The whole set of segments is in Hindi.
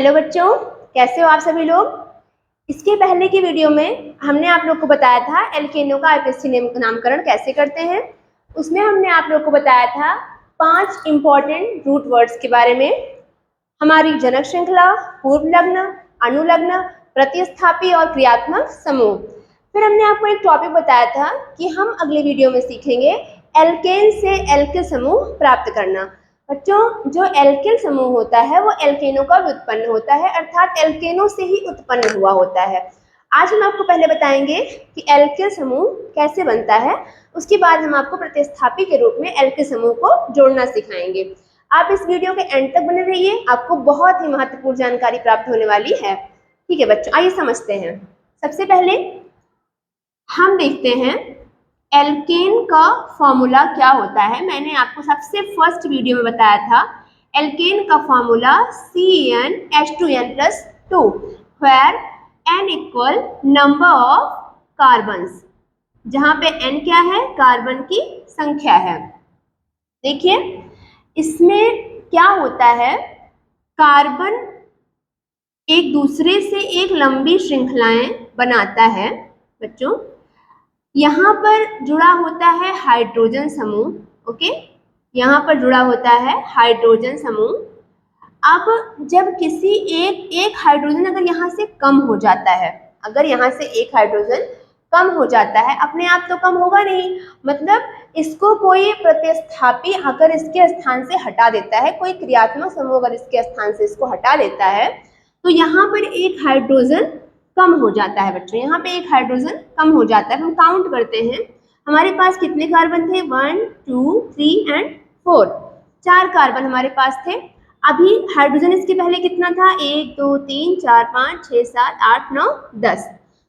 हेलो बच्चों, कैसे हो आप सभी लोग। इसके पहले की वीडियो में हमने आप लोग को बताया था एल्केनो का आईपीएससी नामकरण कैसे करते हैं। उसमें हमने आप लोग को बताया था 5 इंपॉर्टेंट रूट वर्ड्स के बारे में। हमारी जनक श्रृंखला, पूर्व लग्न, अनुलग्न, प्रतिस्थापी और क्रियात्मक समूह। फिर हमने आपको एक टॉपिक बताया था कि हम अगले वीडियो में सीखेंगे एल्केन से एल्किल समूह प्राप्त करना। बच्चों, जो एल्किल समूह होता है वो एल्केनो का व्युत्पन्न होता है, अर्थात एल्केनो से ही उत्पन्न हुआ होता है। आज हम आपको पहले बताएंगे कि एल्किल समूह कैसे बनता है, उसके बाद हम आपको प्रतिस्थापी के रूप में एल्किल समूह को जोड़ना सिखाएंगे। आप इस वीडियो के एंड तक बने रहिए, आपको बहुत ही महत्वपूर्ण जानकारी प्राप्त होने वाली है। ठीक है बच्चों, आइए समझते हैं। सबसे पहले हम देखते हैं एल्केन का फॉर्मूला क्या होता है। मैंने आपको सबसे फर्स्ट वीडियो में बताया था एल्केन का formula CnH2n+2 where n equal number of carbons, जहां पे n क्या है, कार्बन की संख्या है। देखिए इसमें क्या होता है, कार्बन एक दूसरे से एक लंबी श्रृंखलाएं बनाता है। बच्चों यहाँ पर जुड़ा होता है हाइड्रोजन समूह, ओके, यहाँ पर जुड़ा होता है हाइड्रोजन समूह। अब जब किसी एक हाइड्रोजन अगर यहाँ से कम हो जाता है, अगर यहाँ से एक हाइड्रोजन कम हो जाता है, अपने आप तो कम होगा नहीं, मतलब इसको कोई प्रतिस्थापी आकर इसके स्थान से हटा देता है, कोई क्रियात्मक समूह अगर इसके स्थान से इसको हटा देता है, तो यहाँ पर एक हाइड्रोजन कम हो जाता है। बच्चों यहाँ पे एक हाइड्रोजन कम हो जाता है। हम काउंट करते हैं, हमारे पास कितने कार्बन थे, 1 2 3 एंड 4, 4 कार्बन हमारे पास थे। अभी हाइड्रोजन इसके पहले कितना था, 1 2 3 4 5 6 7 8 9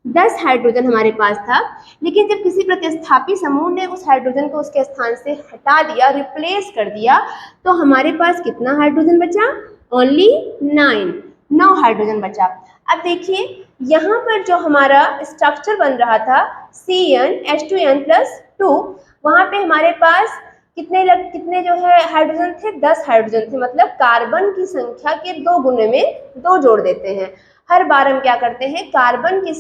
10 हाइड्रोजन हमारे पास था। लेकिन जब किसी प्रतिस्थापी समूह ने उस हाइड्रोजन को उसके स्थान से हटा दिया, रिप्लेस कर दिया, तो हमारे पास कितना हाइड्रोजन बचा, ओनली 9 हाइड्रोजन बचा। अब देखिए यहाँ पर जो हमारा स्ट्रक्चर बन रहा था CnH2n+2, वहां पे हमारे पास कितने जो है हाइड्रोजन थे, 10 हाइड्रोजन थे। मतलब कार्बन की संख्या के 2 गुने में 2 जोड़ देते हैं। हर बार हम क्या करते हैं, कार्बन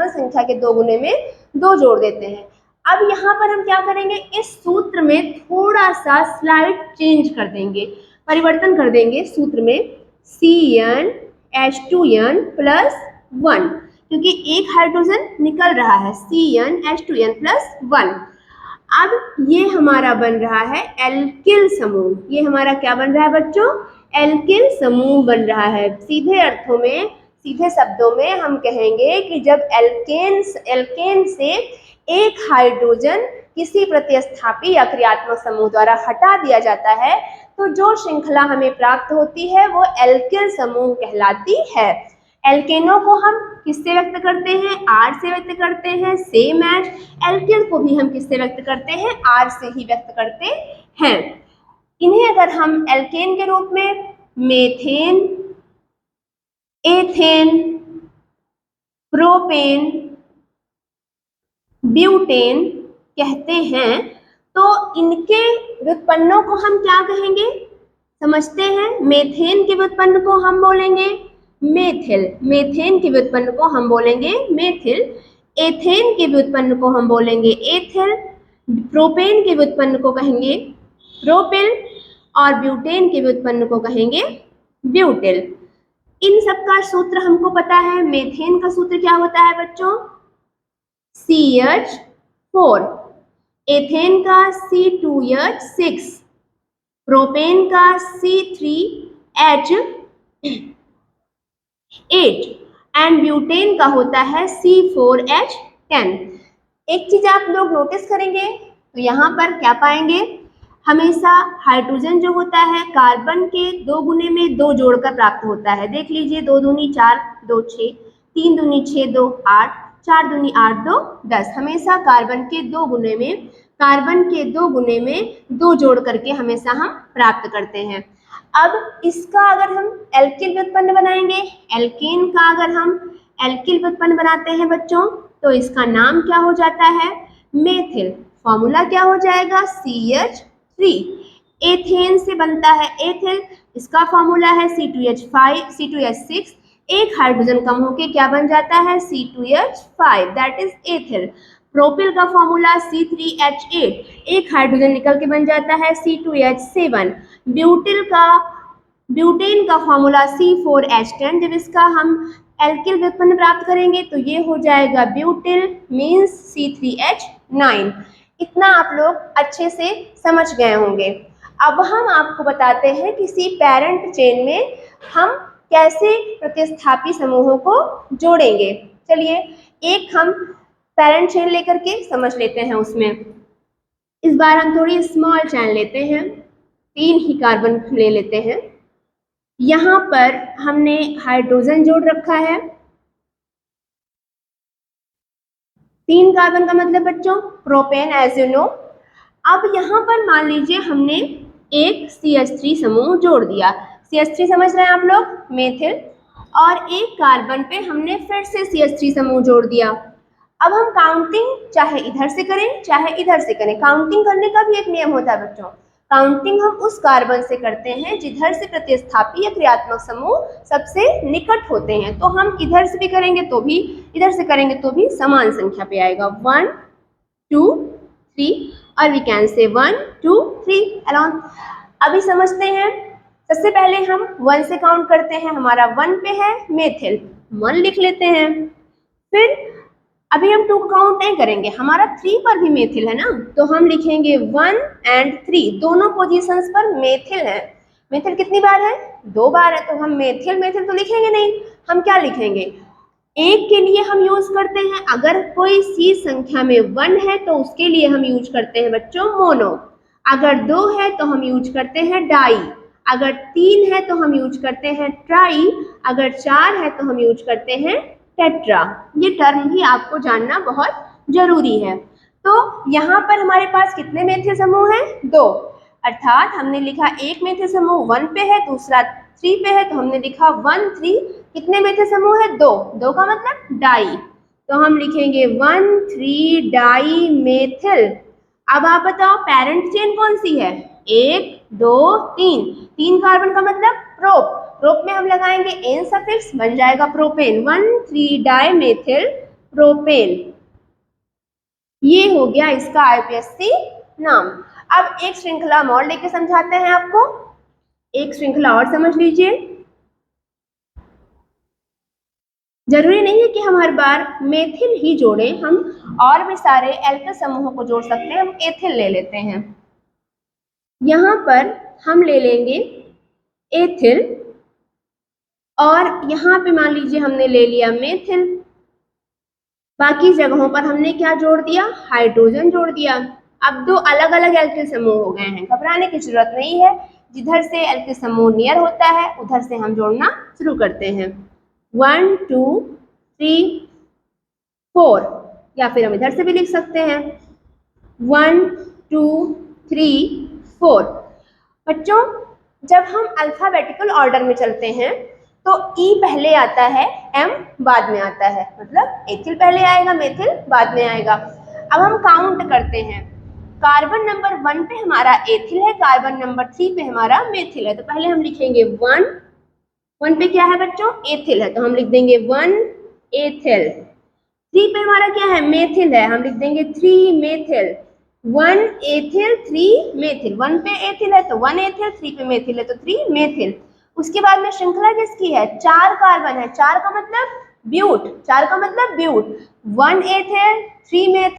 संख्या के 2 गुने में 2 जोड़ देते हैं। अब यहाँ पर हम क्या करेंगे, इस सूत्र में थोड़ा सा स्लाइड चेंज कर देंगे, परिवर्तन कर देंगे सूत्र में, CnH2n+1, क्योंकि एक हाइड्रोजन निकल रहा है, CnH2n+1। अब ये हमारा बन रहा है एल्किल समूह। ये हमारा क्या बन रहा है बच्चों, एल्किल समूह बन रहा है। सीधे अर्थों में, सीधे शब्दों में हम कहेंगे कि जब एल्केन से एक हाइड्रोजन किसी प्रतिस्थापी या क्रियात्मक समूह द्वारा हटा दिया जाता है, तो जो श्रृंखला हमें प्राप्त होती है वो एल्किल समूह कहलाती है। एल्केनो को हम किससे व्यक्त करते हैं, R से व्यक्त करते हैं, सेम एज एल्किल को भी हम किससे व्यक्त करते हैं, R से ही व्यक्त करते हैं। इन्हें अगर हम एल्केन के रूप में मेथेन, एथेन, प्रोपेन, ब्यूटेन कहते हैं, तो इनके व्युत्पन्नों को हम क्या कहेंगे, समझते हैं। मेथेन के व्युत्पन्न को हम बोलेंगे मेथिल, मेथेन के व्युत्पन्न को हम बोलेंगे मेथिल, एथेन के व्युत्पन्न को हम बोलेंगे एथिल, प्रोपेन के व्युत्पन्न को कहेंगे प्रोपिल, और ब्यूटेन के व्युत्पन्न को कहेंगे ब्यूटिल। इन सब का सूत्र हमको पता है। मेथेन का सूत्र क्या होता है बच्चों, CH4, एथेन का C2H6, प्रोपेन का C3H8 एंड ब्यूटेन का होता है C4H10। एक चीज आप लोग नोटिस करेंगे तो यहाँ पर क्या पाएंगे, हमेशा हाइड्रोजन जो होता है कार्बन के 2 गुने में 2 जोड़कर प्राप्त होता है। देख लीजिए, 2 दूनी 4, 2 6, 3 दूनी 6, 2 8, 4 दूनी 8, 2 10। हमेशा कार्बन के 2 गुने में 2 जोड़ करके हमेशा हम प्राप्त करते हैं। अब इसका अगर हम एल्किल व्युत्पन्न बनाएंगे, एल्केन का अगर हम एल्किल व्युत्पन्न बनाते हैं बच्चों, तो इसका नाम क्या हो जाता है, मेथिल। फॉर्मूला क्या हो जाएगा, CH3। एथेन से बनता है एथिल, इसका फॉर्मूला है C2H6, एक हाइड्रोजन कम होके क्या बन जाता है C2H5, that is ethyl. Propyl का फॉर्मूला C3H8, एक हाइड्रोजन निकल के बन जाता है C2H7। ब्यूटेन का फॉर्मूला C4H10, जब इसका हम एल्किल व्युत्पन्न प्राप्त करेंगे तो ये हो जाएगा ब्यूटिल मीन्स C3H9। इतना आप लोग अच्छे से समझ गए होंगे। अब हम आपको बताते हैं किसी पेरेंट चेन में हम कैसे प्रतिस्थापी समूहों को जोड़ेंगे। चलिए एक हम पेरेंट चेन लेकर के समझ लेते हैं। उसमें इस बार हम थोड़ी स्मॉल चेन लेते हैं, 3 ही कार्बन ले लेते हैं। यहाँ पर हमने हाइड्रोजन जोड़ रखा है, 3 कार्बन का मतलब बच्चों प्रोपेन एज यू नो। अब यहाँ पर मान लीजिए हमने एक CH3 समूह जोड़ दिया, CH3 समझ रहे हैं आप लोग, मेथिल, और एक कार्बन पे हमने फिर से CH3 समूह जोड़ दिया। अब हम काउंटिंग चाहे इधर से करें चाहे इधर से करें, काउंटिंग करने का भी एक नियम होता है बच्चों। काउंटिंग हम उस कार्बन से करते हैं जिधर से प्रतिस्थापी या क्रियात्मक समूह सबसे निकट होते हैं। तो हम इधर से भी करेंगे तो भी, इधर से करेंगे तो भी समान संख्या पे आएगा, 1 2 3, और वी कैन से 1 2 3 अलोंग। अभी समझते हैं। सबसे पहले हम 1 से काउंट करते हैं, हमारा 1 पे है मेथिल, 1 लिख लेते हैं। फिर अभी हम 2 काउंट नहीं करेंगे, हमारा 3 पर भी मेथिल है ना, तो हम लिखेंगे 1 and 3, दोनों पोजीशंस पर मेथिल है। मेथिल कितनी बार है, 2 बार है, तो हम मेथिल मेथिल तो लिखेंगे नहीं, हम क्या लिखेंगे, एक के लिए हम यूज करते हैं, अगर कोई सी संख्या में 1 है तो उसके लिए हम यूज करते हैं बच्चों मोनो, अगर 2 है तो हम यूज करते हैं डाई, अगर 3 है तो हम यूज करते हैं ट्राई, अगर 4 है तो हम यूज करते हैं टेट्रा। ये टर्म भी आपको जानना बहुत जरूरी है। तो यहाँ पर हमारे पास कितने मेथिल समूह हैं, 2, अर्थात हमने लिखा एक मेथिल समूह 1 पे है, दूसरा 3 पे है, तो हमने लिखा 1 3। कितने मेथिल समूह है, 2, 2 का मतलब डाई, तो हम लिखेंगे 1 3 डाई मेथिल। अब आप बताओ पेरेंट चेन कौन सी है, 1 2 3, 3 कार्बन का मतलब प्रोप, प्रोप में हम लगाएंगे एन सफिक्स, बन जाएगा प्रोपेन, 1 3 डाई मेथिल प्रोपेन। ये हो गया इसका आईपीएससी नाम। अब एक श्रृंखला और लेके समझाते हैं आपको, एक श्रृंखला और समझ लीजिए। जरूरी नहीं है कि हम हर बार मेथिल ही जोड़ें, हम और भी सारे एल्किल समूहों को जोड़ सकते हैं। हम एथिल ले लेते हैं, यहाँ पर हम ले लेंगे एथिल, और यहाँ पे मान लीजिए हमने ले लिया मेथिल, बाकी जगहों पर हमने क्या जोड़ दिया, हाइड्रोजन जोड़ दिया। अब 2 अलग अलग एल्किल समूह हो गए हैं, घबराने की जरूरत नहीं है, जिधर से एल्किल समूह नियर होता है उधर से हम जोड़ना शुरू करते हैं, 1 2 3 4, या फिर हम इधर से भी लिख सकते हैं 1 2 3 4। बच्चों जब हम अल्फाबेटिकल ऑर्डर में चलते हैं तो ई पहले आता है, एम बाद में आता है, मतलब एथिल पहले आएगा, मेथिल बाद में आएगा। अब हम काउंट करते हैं, कार्बन नंबर 1 पे हमारा एथिल है, कार्बन नंबर 3 पे हमारा मेथिल है, तो पहले हम लिखेंगे 1 पे क्या है बच्चों, एथिल है, तो हम लिख देंगे 1 एथिल। 3 पे हमारा क्या है, मेथिल है, हम लिख देंगे 3 मेथिल, 1 एथिल 3 मेथिल, 1 पे एथिल है तो 1 एथिल, 3 पे मेथिल है तो 3 मेथिल। उसके बाद में श्रृंखला किसकी है, 4 कार्बन है, 4 का मतलब ब्यूट, 4 का मतलब ब्यूट, 1 एथिल 3 मेथिल